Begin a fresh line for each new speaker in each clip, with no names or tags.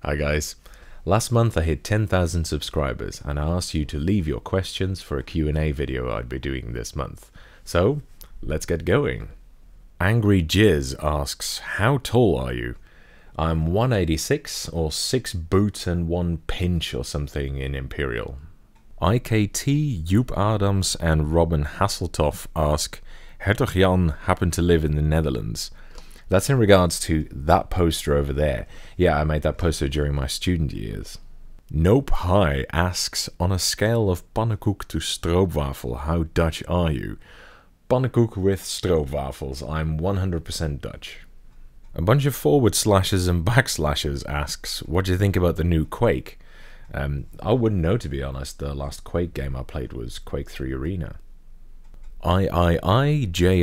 Hi guys. Last month I hit 10,000 subscribers and I asked you to leave your questions for a Q&A video I'd be doing this month. So, let's get going. Angry Jizz asks, how tall are you? I'm 186 or 6 boots and 1 pinch or something in Imperial. IKT, Joep Adams and Robin Hasseltoff ask, Hertog Jan happened to live in the Netherlands. That's in regards to that poster over there. Yeah, I made that poster during my student years. Nope High asks, on a scale of pannenkoek to stroopwafel, how Dutch are you? Pannenkoek with stroopwafels, I'm 100% Dutch. A bunch of forward slashes and backslashes asks, what do you think about the new Quake? I wouldn't know, to be honest. The last Quake game I played was Quake 3 Arena. JFRIII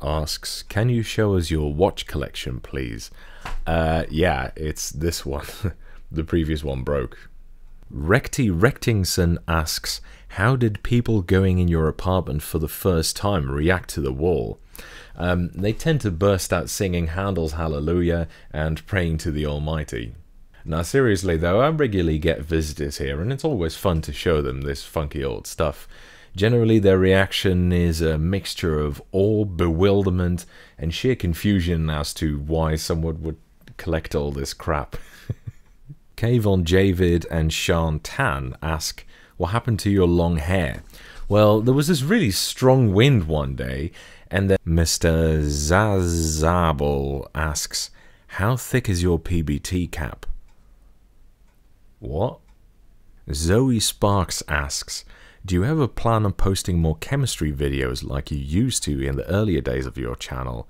asks, can you show us your watch collection, please? Yeah, it's this one. The previous one broke. Recty Rectingson asks, how did people going in your apartment for the first time react to the wall? They tend to burst out singing Handel's Hallelujah and praying to the Almighty. Now seriously though, I regularly get visitors here and it's always fun to show them this funky old stuff. Generally their reaction is a mixture of awe, bewilderment and sheer confusion as to why someone would collect all this crap. Kayvon Javid and Sean Tan ask, what happened to your long hair? Well, there was this really strong wind one day and then Mr. Zazabel asks, how thick is your PBT cap? What? Zoe Sparks asks, do you ever plan on posting more chemistry videos like you used to in the earlier days of your channel?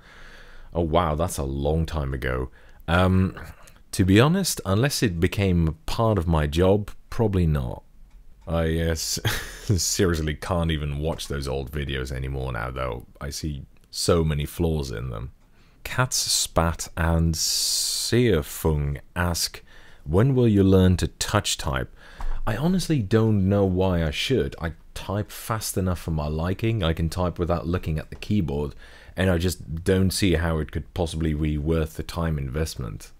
Oh wow, that's a long time ago. To be honest, unless it became part of my job, probably not. I seriously can't even watch those old videos anymore now though. I see so many flaws in them. Cats Spat and Seafung ask, when will you learn to touch type? I honestly don't know why I should. I type fast enough for my liking. I can type without looking at the keyboard, and I just don't see how it could possibly be worth the time investment.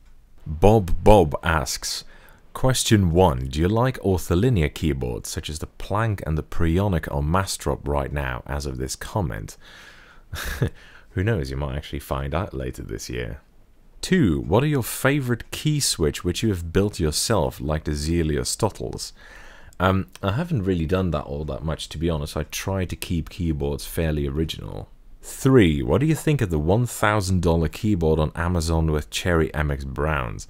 Bob asks, question 1. Do you like ortholinear keyboards such as the Planck and the Prionic or Mastrop right now as of this comment? Who knows, you might actually find out later this year. 2. What are your favorite key switch which you have built yourself, like the Zelia Stottles? I haven't really done that all that much, to be honest. I try to keep keyboards fairly original. 3. What do you think of the $1,000 keyboard on Amazon with Cherry MX Browns?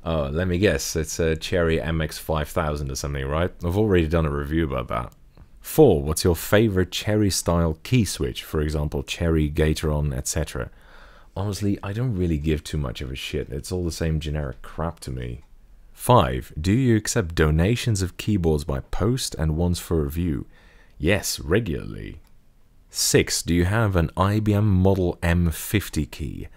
Let me guess, it's a Cherry MX 5000 or something, right? I've already done a review about that. 4. What's your favorite Cherry style key switch, for example Cherry, Gateron, etc.? Honestly, I don't really give too much of a shit. It's all the same generic crap to me. 5. Do you accept donations of keyboards by post and ones for review? Yes, regularly. 6. Do you have an IBM Model M50 key?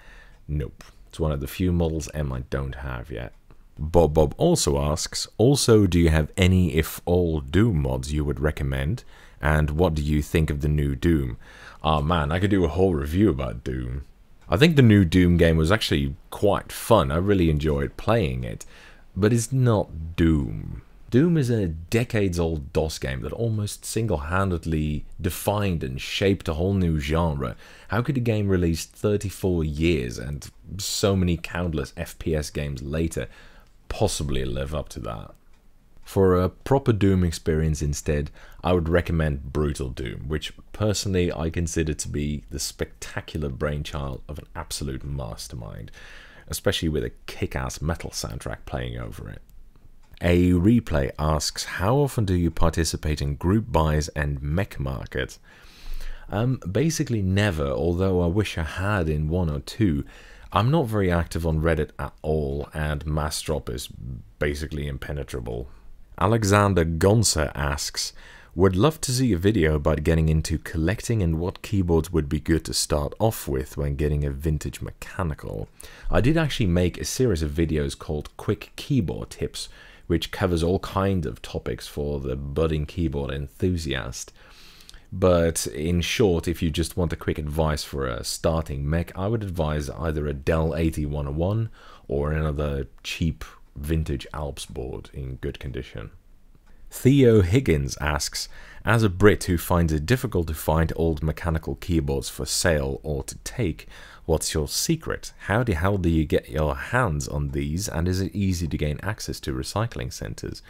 Nope. It's one of the few models M I don't have yet. Bob also asks, also do you have any if all Doom mods you would recommend? And what do you think of the new Doom? Oh man, I could do a whole review about Doom. I think the new Doom game was actually quite fun. I really enjoyed playing it, but it's not Doom. Doom is a decades-old DOS game that almost single-handedly defined and shaped a whole new genre. How could a game released 34 years and so many countless FPS games later possibly live up to that? For a proper Doom experience instead, I would recommend Brutal Doom, which personally I consider to be the spectacular brainchild of an absolute mastermind, especially with a kick-ass metal soundtrack playing over it. A Replay asks, how often do you participate in group buys and mech market? Basically never, although I wish I had in one or two. I'm not very active on Reddit at all, and Mastrop is basically impenetrable. Alexander Gonsa asks, would love to see a video about getting into collecting and what keyboards would be good to start off with when getting a vintage mechanical. I did actually make a series of videos called Quick Keyboard Tips, which covers all kinds of topics for the budding keyboard enthusiast. But in short, if you just want a quick advice for a starting mech, I would advise either a Dell 8101 or another cheap vintage Alps board in good condition. Theo Higgins asks, as a Brit who finds it difficult to find old mechanical keyboards for sale or to take, what's your secret? How the hell do you get your hands on these, and is it easy to gain access to recycling centres?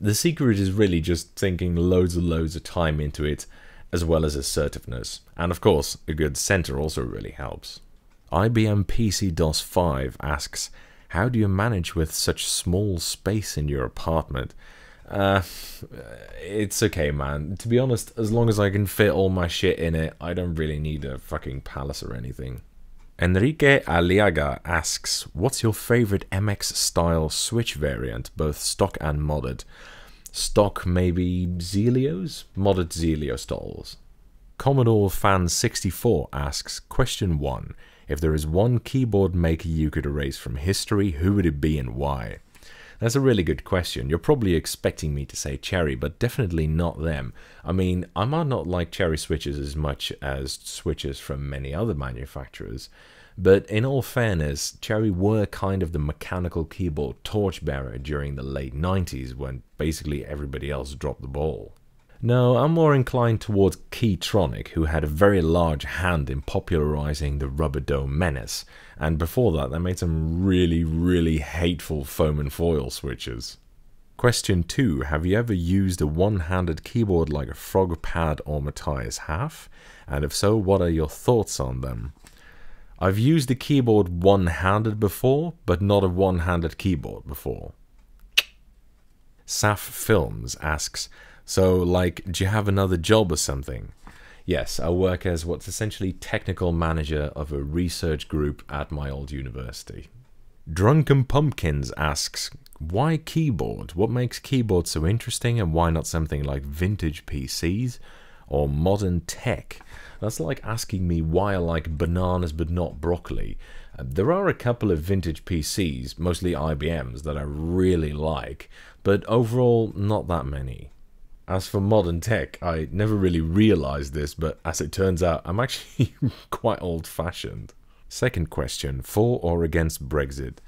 The secret is really just thinking loads of time into it, as well as assertiveness. And of course, a good centre also really helps. IBM PC DOS 5 asks, how do you manage with such small space in your apartment? It's okay, man. To be honest, as long as I can fit all my shit in it, I don't really need a fucking palace or anything. Enrique Aliaga asks, what's your favorite MX style Switch variant, both stock and modded? Stock maybe Zelios? Modded Zelio styles. Commodore Fan 64 asks, question 1. If there is one keyboard maker you could erase from history, who would it be and why? That's a really good question. You're probably expecting me to say Cherry, but definitely not them. I mean, I might not like Cherry switches as much as switches from many other manufacturers, but in all fairness, Cherry were kind of the mechanical keyboard torchbearer during the late 90s when basically everybody else dropped the ball. No, I'm more inclined towards Keytronic, who had a very large hand in popularizing the rubber dome menace, and before that they made some really hateful foam and foil switches. Question 2. Have you ever used a one-handed keyboard like a Frog Pad or Matthias Half? And if so, what are your thoughts on them? I've used a keyboard one-handed before, but not a one-handed keyboard before. Saf Films asks, so, like, do you have another job or something? Yes, I work as what's essentially technical manager of a research group at my old university. Drunken Pumpkins asks, why keyboard? What makes keyboard so interesting, and why not something like vintage PCs or modern tech? That's like asking me why I like bananas but not broccoli. There are a couple of vintage PCs, mostly IBMs, that I really like, but overall not that many. As for modern tech, I never really realized this, but as it turns out, I'm actually quite old-fashioned. Second question, for or against Brexit?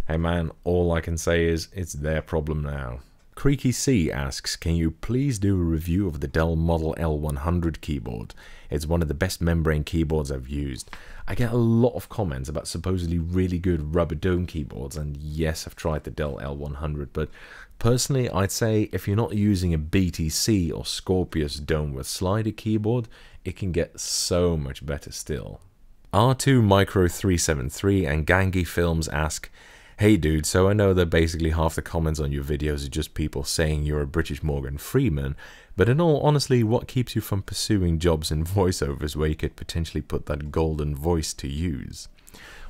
Hey man, all I can say is, it's their problem now. Creaky C asks, can you please do a review of the Dell Model L100 keyboard? It's one of the best membrane keyboards I've used. I get a lot of comments about supposedly really good rubber dome keyboards, and yes, I've tried the Dell L100, but personally, I'd say if you're not using a BTC or Scorpius dome with slider keyboard, it can get so much better still. R2 Micro 373 and Gangi Films ask, hey dude, so I know that basically half the comments on your videos are just people saying you're a British Morgan Freeman, but in all honesty, what keeps you from pursuing jobs in voiceovers where you could potentially put that golden voice to use?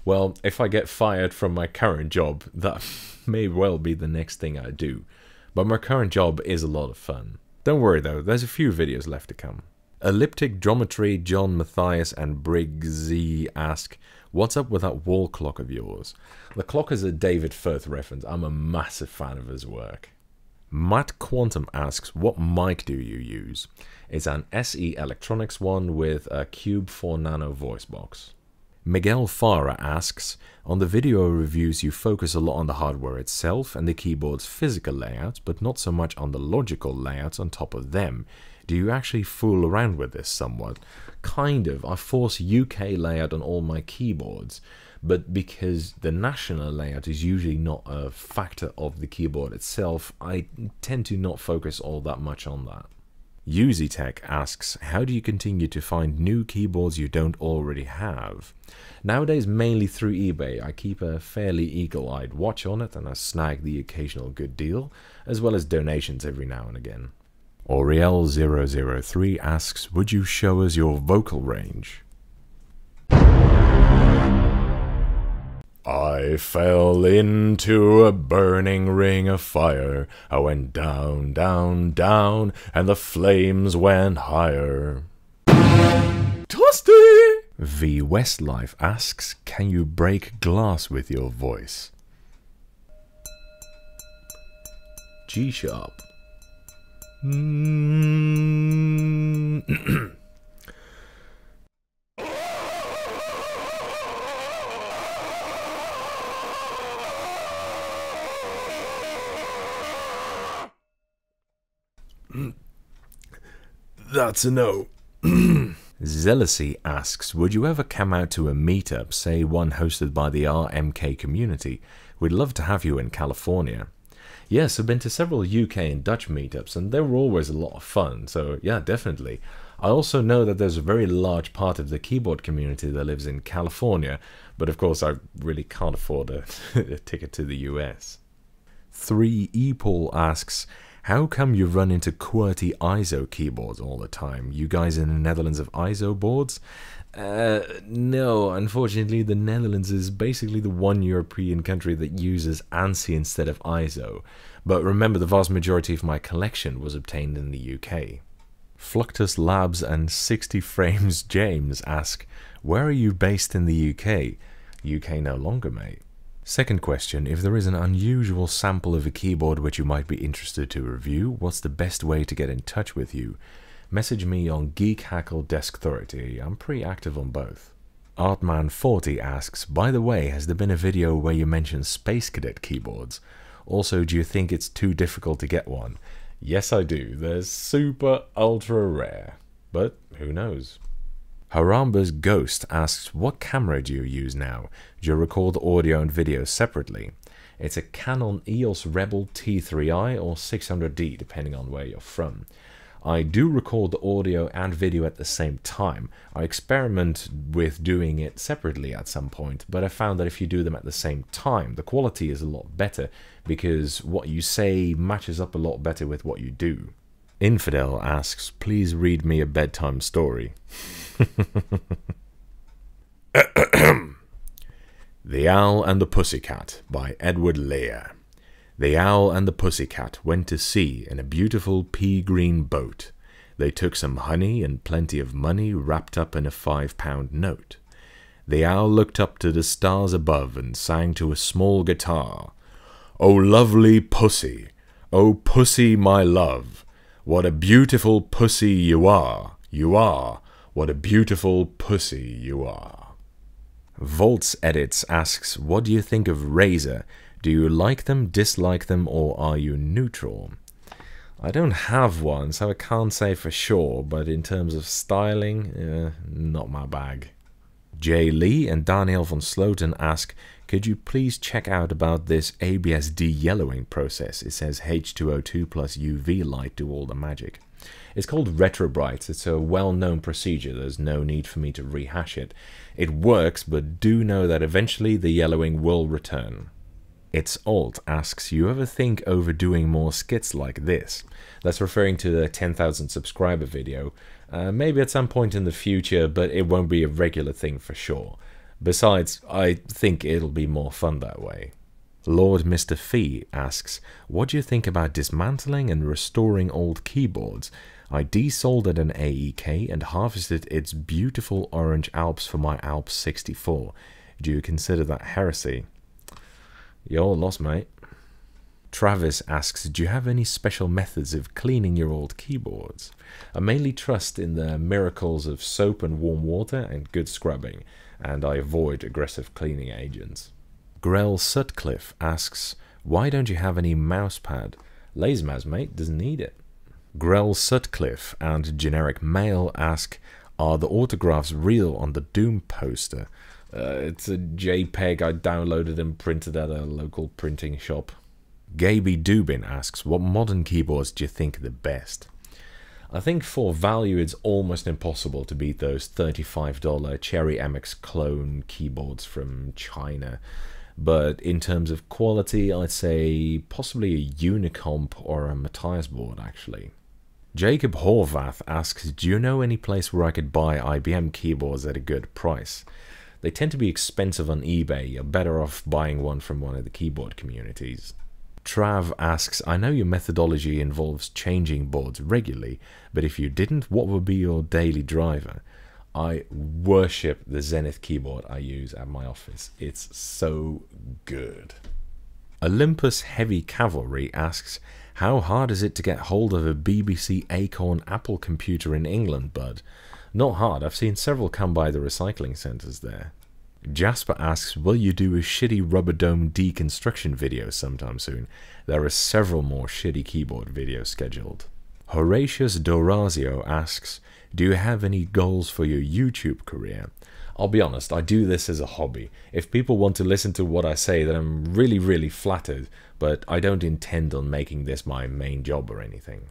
Well, if I get fired from my current job, that may well be the next thing I do. But my current job is a lot of fun. Don't worry though, there's a few videos left to come. Elliptic Geometry, John Matthias and Briggsy ask, what's up with that wall clock of yours? The clock is a David Firth reference. I'm a massive fan of his work. Matt Quantum asks, what mic do you use? It's an SE Electronics one with a Cube 4 Nano voice box. Miguel Farah asks, on the video reviews you focus a lot on the hardware itself and the keyboard's physical layouts, but not so much on the logical layouts on top of them. Do you actually fool around with this somewhat? Kind of. I force UK layout on all my keyboards, but because the national layout is usually not a factor of the keyboard itself, I tend to not focus all that much on that. UziTech asks, how do you continue to find new keyboards you don't already have? Nowadays, mainly through eBay. I keep a fairly eagle-eyed watch on it and I snag the occasional good deal, as well as donations every now and again. Oriel003 asks, would you show us your vocal range? I fell into a burning ring of fire. I went down, down, down, and the flames went higher. Toasty! V Westlife asks, can you break glass with your voice? G sharp. That's a no. Zealousy asks, would you ever come out to a meetup, say one hosted by the RMK community? We'd love to have you in California. Yes, I've been to several UK and Dutch meetups, and they were always a lot of fun, so yeah, definitely. I also know that there's a very large part of the keyboard community that lives in California, but of course I really can't afford a ticket to the US. 3ePaul asks, how come you run into QWERTY ISO keyboards all the time? You guys in the Netherlands have ISO boards? No, unfortunately the Netherlands is basically the one European country that uses ANSI instead of ISO. But remember, the vast majority of my collection was obtained in the UK. Fluctus Labs and 60 Frames James ask, where are you based in the UK? UK no longer, mate. Second question, if there is an unusual sample of a keyboard which you might be interested to review, what's the best way to get in touch with you? Message me on Geek Hackle Deskauthority. I'm pretty active on both. Artman40 asks, by the way, has there been a video where you mention Space Cadet keyboards? Also, do you think it's too difficult to get one? Yes, I do. They're super ultra rare. But who knows? Haramba's Ghost asks, what camera do you use now? Do you record audio and video separately? It's a Canon EOS Rebel T3i or 600D, depending on where you're from. I do record the audio and video at the same time. I experiment with doing it separately at some point, but I found that if you do them at the same time, the quality is a lot better because what you say matches up a lot better with what you do. Infidel asks, please read me a bedtime story. The Owl and the Pussycat by Edward Lear. The owl and the pussycat went to sea in a beautiful pea-green boat. They took some honey and plenty of money wrapped up in a 5-pound note. The owl looked up to the stars above and sang to a small guitar. "O lovely pussy, O pussy my love, what a beautiful pussy you are, what a beautiful pussy you are." Volts Edits asks, what do you think of Razer? Do you like them, dislike them, or are you neutral? I don't have one, so I can't say for sure, but in terms of styling, not my bag. Jay Lee and Daniel von Sloten ask, could you please check out about this ABS de-yellowing process? It says H2O2 plus UV light do all the magic. It's called retrobrights. It's a well-known procedure. There's no need for me to rehash it. It works, but do know that eventually the yellowing will return. It's Alt asks, you ever think over doing more skits like this? That's referring to the 10,000 subscriber video. Maybe at some point in the future, but it won't be a regular thing for sure. Besides, I think it'll be more fun that way. Lord Mr. Fee asks, what do you think about dismantling and restoring old keyboards? I desoldered an AEK and harvested its beautiful orange Alps for my Alps 64. Do you consider that heresy? You're lost, mate. Travis asks, do you have any special methods of cleaning your old keyboards? I mainly trust in the miracles of soap and warm water and good scrubbing, and I avoid aggressive cleaning agents. Grell Sutcliffe asks, why don't you have any mousepad? LazyMouse, mate, doesn't need it. Grell Sutcliffe and Generic Mail ask, are the autographs real on the Doom poster? It's a JPEG I downloaded and printed at a local printing shop. Gaby Dubin asks, what modern keyboards do you think are the best? I think for value it's almost impossible to beat those $35 Cherry MX clone keyboards from China. But in terms of quality, I'd say possibly a Unicomp or a Matthias board actually. Jacob Horvath asks, do you know any place where I could buy IBM keyboards at a good price? They tend to be expensive on eBay. You're better off buying one from one of the keyboard communities. Trav asks, I know your methodology involves changing boards regularly, but if you didn't, what would be your daily driver? I worship the Zenith keyboard I use at my office. It's so good. Olympus Heavy Cavalry asks, how hard is it to get hold of a BBC Acorn Apple computer in England, bud? Not hard, I've seen several come by the recycling centres there. Jasper asks, will you do a shitty rubber dome deconstruction video sometime soon? There are several more shitty keyboard videos scheduled. Horatius Dorazio asks, do you have any goals for your YouTube career? I'll be honest, I do this as a hobby. If people want to listen to what I say, then I'm really flattered, but I don't intend on making this my main job or anything.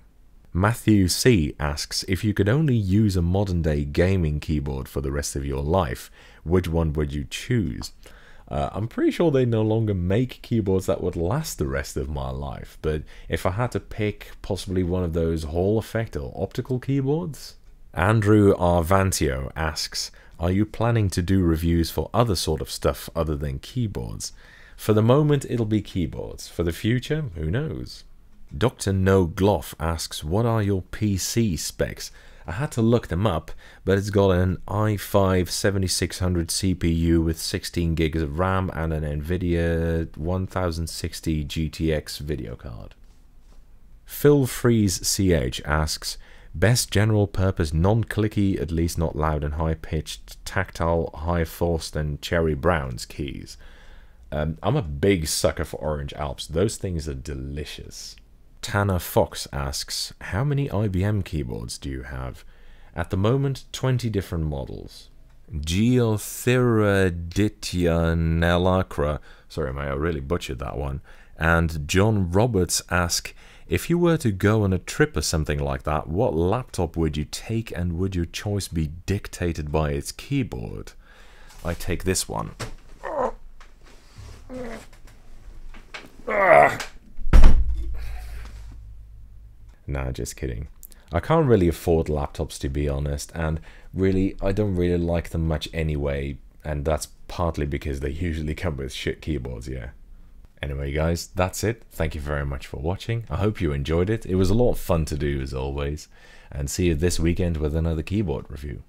Matthew C asks, if you could only use a modern-day gaming keyboard for the rest of your life, which one would you choose? I'm pretty sure they no longer make keyboards that would last the rest of my life, but if I had to pick possibly one of those Hall effect or optical keyboards? Andrew Arvantio asks, are you planning to do reviews for other sort of stuff other than keyboards? For the moment, it'll be keyboards. For the future, who knows? Dr. No Gloff asks, what are your PC specs? I had to look them up, but it's got an i5 7600 CPU with 16 gigs of RAM and an Nvidia 1060 GTX video card. Phil Freeze CH asks, best general purpose non-clicky, at least not loud and high-pitched, tactile, high-forced and cherry browns keys. I'm a big sucker for Orange Alps. Those things are delicious. Tanner Fox asks, how many IBM keyboards do you have? At the moment, 20 different models. Geothyraditya Nelacra, sorry mate, I really butchered that one. And John Roberts asks, if you were to go on a trip or something like that, what laptop would you take and would your choice be dictated by its keyboard? I take this one. Nah, just kidding. I can't really afford laptops, to be honest, and really, I don't really like them much anyway, and that's partly because they usually come with shit keyboards, yeah. Anyway guys, that's it. Thank you very much for watching. I hope you enjoyed it. It was a lot of fun to do as always, and see you this weekend with another keyboard review.